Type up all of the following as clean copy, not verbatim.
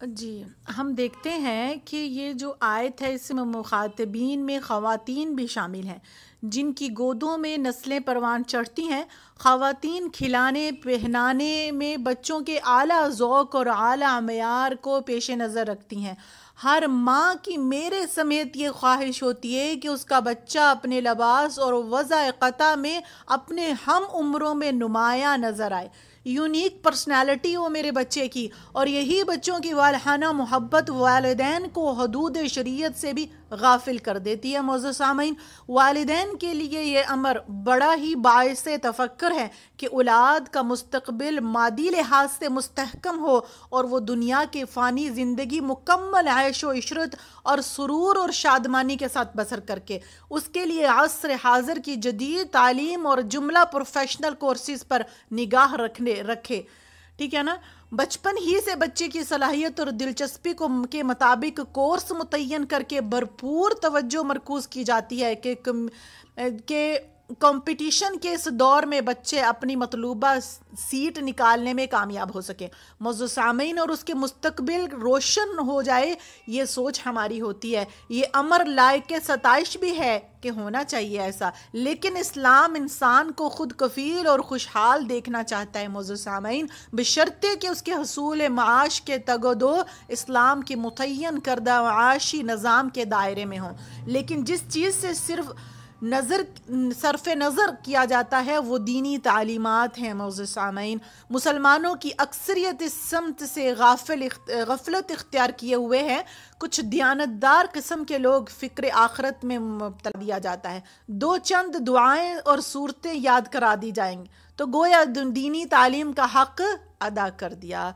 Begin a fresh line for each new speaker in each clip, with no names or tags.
جی، ہم دیکھتے ہیں کہ یہ جو آیت ہے اس میں مخاطبین میں خواتین بھی شامل ہیں جن کی گودوں میں نسلیں پروان چڑھتی ہیں۔ خواتین کھلانے پہنانے میں بچوں کے اعلیٰ ذوق اور اعلیٰ معیار کو پیش نظر رکھتی ہیں۔ ہر ماں کی میرے سمیت یہ خواہش ہوتی ہے کہ اس کا بچہ اپنے لباس اور وضع قطع میں اپنے ہم عمروں میں نمایاں نظر آئے، یونیک پرسنالٹی ہو میرے بچے کی، اور یہی بچوں کی والہانہ محبت والدین کو حدود شریعت سے بھی غافل کر دیتی ہے۔ معزز سامعین، والدین کے لیے یہ امر بڑا ہی باعث تفکر ہے کہ اولاد کا مستقبل مادی لحاظ سے مستحکم ہو اور وہ دنیا کی فانی زندگی مکمل عیش و عشرت اور سرور اور شادمانی کے ساتھ بسر کر کے اس کے لیے عصر حاضر کی جدید تعلیم اور جملہ پروفیشنل کورسز پر نگاہ رکھے، ٹھیک ہے نا۔ بچپن ہی سے بچے کی صلاحیت اور دلچسپی کے مطابق کورس متعین کر کے بھرپور توجہ مرکوز کی جاتی ہے کہ کمپٹیشن کے اس دور میں بچے اپنی مطلوبہ سیٹ نکالنے میں کامیاب ہو سکیں، معزز سامعین، اور اس کے مستقبل روشن ہو جائے، یہ سوچ ہماری ہوتی ہے۔ یہ امر لائق ستائش بھی ہے کہ ہونا چاہیے ایسا، لیکن اسلام انسان کو خود کفیل اور خوشحال دیکھنا چاہتا ہے معزز سامعین، بشرطے کہ اس کے حصول معاش کے تگ و دو اسلام کے متعین کردہ معاشی نظام کے دائرے میں ہوں۔ لیکن جس چیز سے صرف نظر کیا جاتا ہے وہ دینی تعلیمات ہیں معزز سامعین۔ مسلمانوں کی اکثریت اس سمت سے غفلت اختیار کیے ہوئے ہیں۔ کچھ دیانتدار قسم کے لوگ فکر آخرت میں مبتلا دیا جاتا ہے، دو چند دعائیں اور صورتیں یاد کرا دی جائیں گی تو گویا دینی تعلیم کا حق ادا کر دیا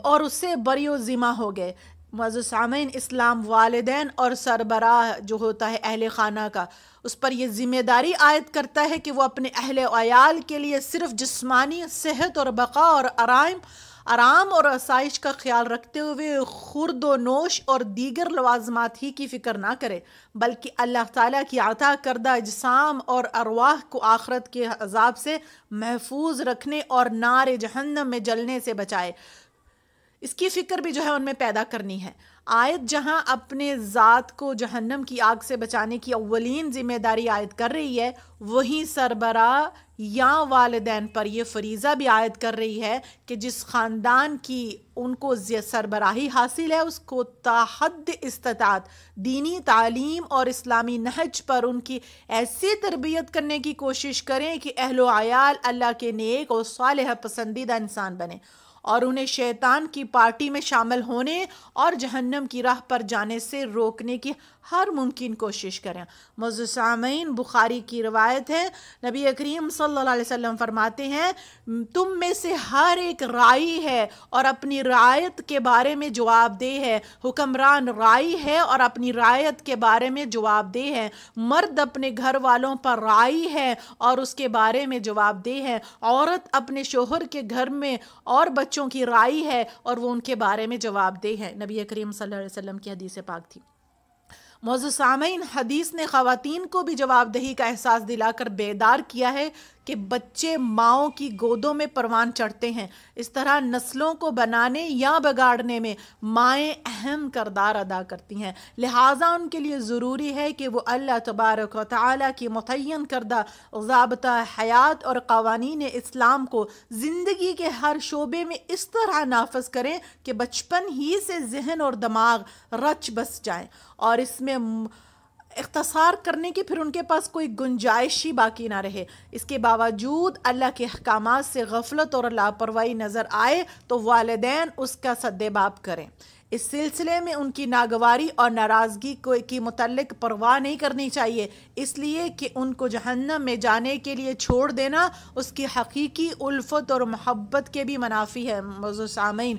اور اس سے بری و ذمہ ہو گئے۔ معزز سامعین، اسلام والدین اور سربراہ جو ہوتا ہے اہل خانہ کا، اس پر یہ ذمہ داری عائد کرتا ہے کہ وہ اپنے اہل و عیال کے لیے صرف جسمانی صحت اور بقا اور آرام اور آسائش کا خیال رکھتے ہوئے خورد و نوش اور دیگر لوازمات ہی کی فکر نہ کرے، بلکہ اللہ تعالیٰ کی عطا کردہ اجسام اور ارواح کو آخرت کے عذاب سے محفوظ رکھنے اور نار جہنم میں جلنے سے بچائے، اس کی فکر بھی جو ہے ان میں پیدا کرنی ہے۔ آیت جہاں اپنے ذات کو جہنم کی آگ سے بچانے کی اولین ذمہ داری عائد کر رہی ہے، وہیں سربراہ یا والدین پر یہ فریضہ بھی عائد کر رہی ہے کہ جس خاندان کی ان کو سربراہی حاصل ہے اس کو تا حد استطاعت دینی تعلیم اور اسلامی نہج پر ان کی ایسی تربیت کرنے کی کوشش کریں کہ اہل و عیال اللہ کے نیک اور صالح پسندیدہ انسان بنے، اور انہیں شیطان کی پارٹی میں شامل ہونے اور جہنم کی راہ پر جانے سے روکنے کی ہر ممکن کوشش کریں۔ معزز سامعین، بخاری کی روایت ہے، نبی کریم صلی اللہ علیہ وسلم فرماتے ہیں، تم میں سے ہر ایک راعی ہے اور اپنی رعایت کے بارے میں جواب دہ ہے، حکمران راعی ہے اور اپنی رعایت کے بارے میں جواب دہ ہے، مرد اپنے گھر والوں پر راعی ہے اور اس کے بارے میں جواب دہ ہے، عورت اپنے شوہر کے گھر میں اور بچوں کی راعی ہے اور وہ ان کے بارے میں جواب دہ ہے۔ نبی کریم صلی اللہ علیہ وسلم کی حدیث پاک تھی۔ معزز سامعین، حدیث نے خواتین کو بھی جواب دہی کا احساس دلا کر بیدار کیا ہے کہ بچے ماؤں کی گودوں میں پروان چڑھتے ہیں۔ اس طرح نسلوں کو بنانے یا بگاڑنے میں مائیں اہم کردار ادا کرتی ہیں، لہٰذا ان کے لیے ضروری ہے کہ وہ اللہ تبارک و تعالیٰ کی متعین کردہ ضابطہ حیات اور قوانین اسلام کو زندگی کے ہر شعبے میں اس طرح نافذ کریں کہ بچپن ہی سے ذہن اور دماغ رچ بس جائیں اور اس میں اختصار کرنے کی پھر ان کے پاس کوئی گنجائش ہی باقی نہ رہے۔ اس کے باوجود اللہ کے احکامات سے غفلت اور لاپرواہی نظر آئے تو والدین اس کا سدباب کریں۔ اس سلسلے میں ان کی ناگواری اور ناراضگی کی متعلق پرواہ نہیں کرنی چاہیے، اس لیے کہ ان کو جہنم میں جانے کے لیے چھوڑ دینا اس کی حقیقی الفت اور محبت کے بھی منافی ہے۔ معزز سامعین،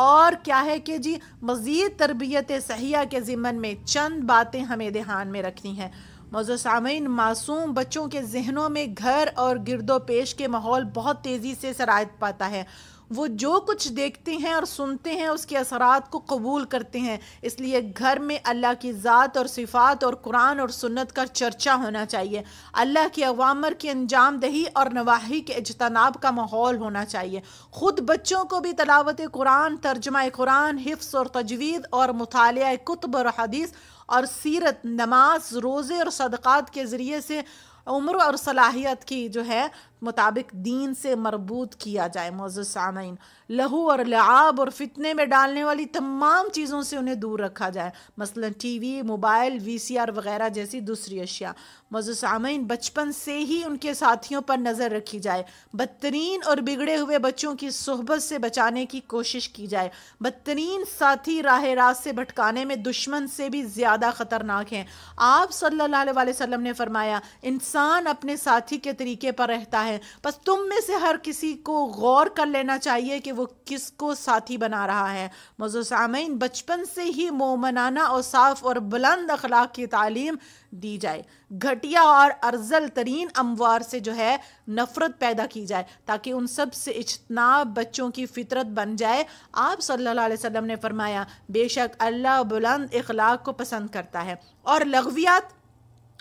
اور کیا ہے کہ جی مزید تربیت صحیحہ کے ضمن میں چند باتیں ہمیں دھیان میں رکھنی ہیں۔ معزز سامعین، معصوم بچوں کے ذہنوں میں گھر اور گرد و پیش کے ماحول بہت تیزی سے سرایت پاتا ہے۔ وہ جو کچھ دیکھتے ہیں اور سنتے ہیں اس کے اثرات کو قبول کرتے ہیں، اس لیے گھر میں اللہ کی ذات اور صفات اور قرآن اور سنت کا چرچا ہونا چاہیے، اللہ کے اوامر کی انجام دہی اور نواہی کے اجتناب کا ماحول ہونا چاہیے۔ خود بچوں کو بھی تلاوت قرآن، ترجمہ قرآن، حفظ اور تجوید اور مطالعہ کتب اور حدیث اور سیرت، نماز، روزے اور صدقات کے ذریعے سے عمر اور صلاحیت کی جو ہے مطابق دین سے مربوط کیا جائے۔ معزز سامعین، لہو اور لعاب اور فتنے میں ڈالنے والی تمام چیزوں سے انہیں دور رکھا جائے، مثلا ٹی وی، موبائل، وی سی آر وغیرہ جیسی دوسری اشیاء۔ معزز سامعین، بچپن سے ہی ان کے ساتھیوں پر نظر رکھی جائے، بدترین اور بگڑے ہوئے بچوں کی صحبت سے بچانے کی کوشش کی جائے۔ بدترین ساتھی راہ راست سے بھٹکانے میں دشمن سے بھی زیادہ خطرناک ہیں۔ آپ صلی اللہ علیہ وسلم نے فرمایا، انسان اپنے ساتھی کے طریقے پر رہتا ہے، بس تم میں سے ہر کسی کو غور کر لینا چاہیے کہ وہ کس کو ساتھی بنا رہا ہے۔ معزز سامعین، بچپن سے ہی مومنانہ اور صاف اور بلند اخلاق کی تعلیم دی جائے، گھٹیا اور ارذل ترین اموار سے جو ہے نفرت پیدا کی جائے تاکہ ان سب سے اجتناب بچوں کی فطرت بن جائے۔ آپ صلی اللہ علیہ وسلم نے فرمایا، بے شک اللہ بلند اخلاق کو پسند کرتا ہے اور لغویات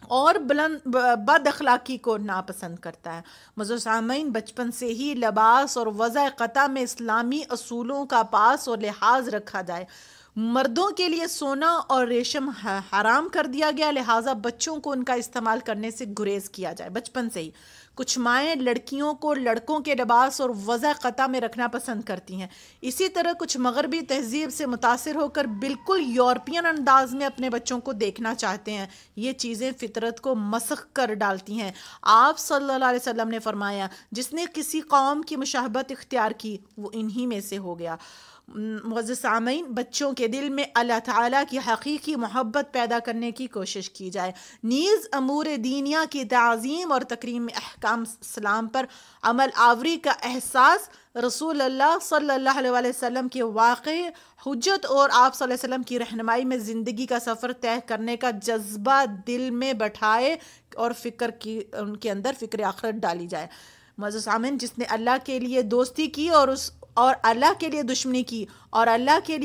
اور بد اخلاقی کو ناپسند کرتا ہے۔ معزز سامعین، بچپن سے ہی لباس اور وضع قطع میں اسلامی اصولوں کا پاس اور لحاظ رکھا جائے۔ مردوں کے لیے سونا اور ریشم حرام کر دیا گیا، لہٰذا بچوں کو ان کا استعمال کرنے سے گریز کیا جائے بچپن سے ہی۔ کچھ مائیں لڑکیوں کو لڑکوں کے لباس اور وضع قطع میں رکھنا پسند کرتی ہیں، اسی طرح کچھ مغربی تہذیب سے متاثر ہو کر بالکل یورپین انداز میں اپنے بچوں کو دیکھنا چاہتے ہیں۔ یہ چیزیں فطرت کو مسخ کر ڈالتی ہیں۔ آپ صلی اللہ علیہ وسلم نے فرمایا، جس نے کسی قوم کی مشابہت اختیار کی وہ انہی میں سے ہو گیا۔ معزز سامعین، بچوں کے دل میں اللہ تعالیٰ کی حقیقی محبت پیدا کرنے کی کوشش کی جائے، نیز امور دینیہ کی تعظیم اور تکریم احکام اسلام پر عمل آوری کا احساس، رسول اللہ صلی اللہ علیہ وسلم کے واقع حجت اور آپ صلی اللہ علیہ وسلم کی رہنمائی میں زندگی کا سفر طے کرنے کا جذبہ دل میں بٹھائے اور ان کے اندر فکر آخرت ڈالی جائے۔ معزز سامعین، جس نے اللہ کے لیے دوستی کی اور اللہ کے لیے دشمنی کی اور اللہ کے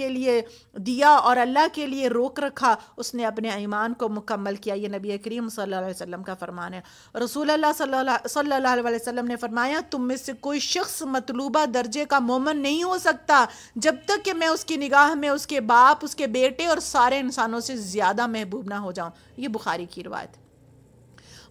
لیے دیا اور اللہ کے لیے روک رکھا، اس نے اپنے ایمان کو مکمل کیا۔ یہ نبی کریم صلی اللہ علیہ وسلم کا فرمان ہے۔ رسول اللہ صلی اللہ علیہ وسلم نے فرمایا، تم میں سے کوئی شخص مطلوبہ درجے کا مومن نہیں ہو سکتا جب تک کہ میں اس کی نگاہ میں اس کے باپ، اس کے بیٹے اور سارے انسانوں سے زیادہ محبوب نہ ہو جاؤں۔ یہ بخاری کی روایت ہے۔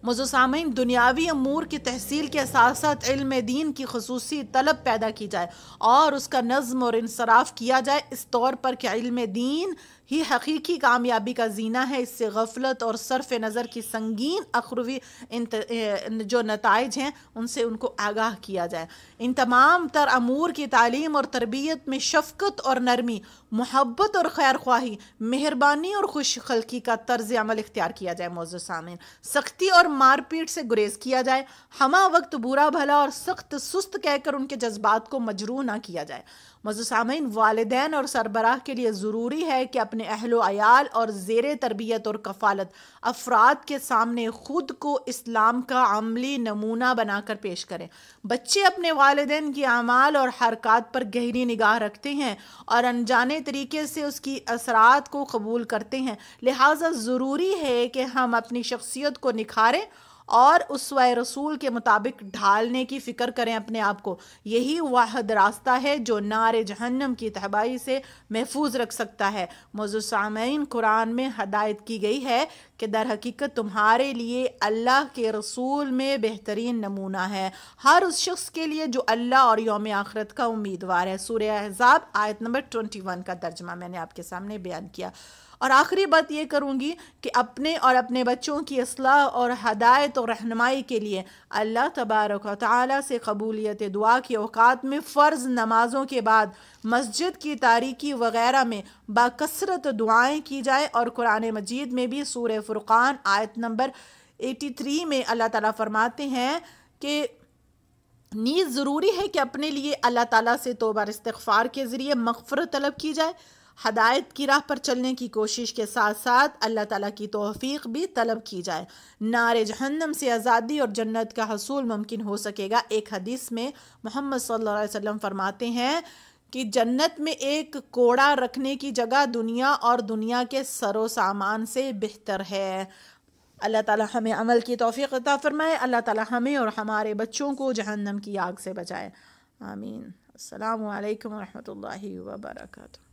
معزز سامعین، دنیاوی امور کی تحصیل کے ساتھ ساتھ علم دین کی خصوصی طلب پیدا کی جائے اور اس کا نظم اور انصراف کیا جائے، اس طور پر کہ علم دین ہی حقیقی کامیابی کا زینہ ہے۔ اس سے غفلت اور صرف نظر کی سنگین اخروی جو نتائج ہیں ان سے ان کو آگاہ کیا جائے۔ ان تمام تر امور کی تعلیم اور تربیت میں شفقت اور نرمی، محبت اور خیر خواہی، مہربانی اور خوش خلقی کا طرز عمل اختیار کیا جائے۔ معزز سامعین، سختی اور مار پیٹ سے گریز کیا جائے، ہمہ وقت برا بھلا اور سخت سست کہہ کر ان کے جذبات کو مجروح نہ کیا جائے۔ معزز سامعین، والدین اور سربراہ کے لیے ضروری ہے کہ اپنے اہل و عیال اور زیر تربیت اور کفالت افراد کے سامنے خود کو اسلام کا عملی نمونہ بنا کر پیش کریں۔ بچے اپنے والدین کی اعمال اور حرکات پر گہری نگاہ رکھتے ہیں اور انجانے طریقے سے اس کی اثرات کو قبول کرتے ہیں، لہٰذا ضروری ہے کہ ہم اپنی شخصیت کو نکھاریں اور اسوہ رسول کے مطابق ڈھالنے کی فکر کریں اپنے آپ کو۔ یہی واحد راستہ ہے جو نار جہنم کی تباہی سے محفوظ رکھ سکتا ہے۔ معزز سامعین، قرآن میں ہدایت کی گئی ہے کہ در حقیقت تمہارے لیے اللہ کے رسول میں بہترین نمونہ ہے ہر اس شخص کے لیے جو اللہ اور یوم آخرت کا امیدوار ہے۔ سورہ احزاب آیت نمبر 21 کا ترجمہ میں نے آپ کے سامنے بیان کیا۔ اور آخری بات یہ کروں گی کہ اپنے اور اپنے بچوں کی اصلاح اور ہدایت اور رہنمائی کے لیے اللہ تبارک و تعالیٰ سے قبولیت دعا کے اوقات میں فرض نمازوں کے بعد مسجد کی تاریکی وغیرہ میں باکثرت دعائیں کی جائے، اور قرآن مجید میں بھی سورہ فرقان آیت نمبر 83 میں اللہ تعالیٰ فرماتے ہیں کہ نیز ضروری ہے کہ اپنے لیے اللہ تعالیٰ سے توبہ اور استغفار کے ذریعے مغفرت طلب کی جائے، ہدایت کی راہ پر چلنے کی کوشش کے ساتھ ساتھ اللہ تعالیٰ کی توفیق بھی طلب کی جائے. نار جہنم سے آزادی اور جنت کا حصول ممکن ہو سکے گا. ایک حدیث میں محمد صلی اللہ علیہ وسلم فرماتے ہیں کہ جنت میں ایک کوڑا رکھنے کی جگہ دنیا اور دنیا کے سر و سامان سے بہتر ہے. اللہ تعالیٰ ہمیں عمل کی توفیق عطا فرمائے. اللہ تعالیٰ ہمیں اور ہمارے بچوں کو جہنم کی آگ سے بچائے. آمین. السلام علیکم ورحمۃ اللہ وبرکاتہ.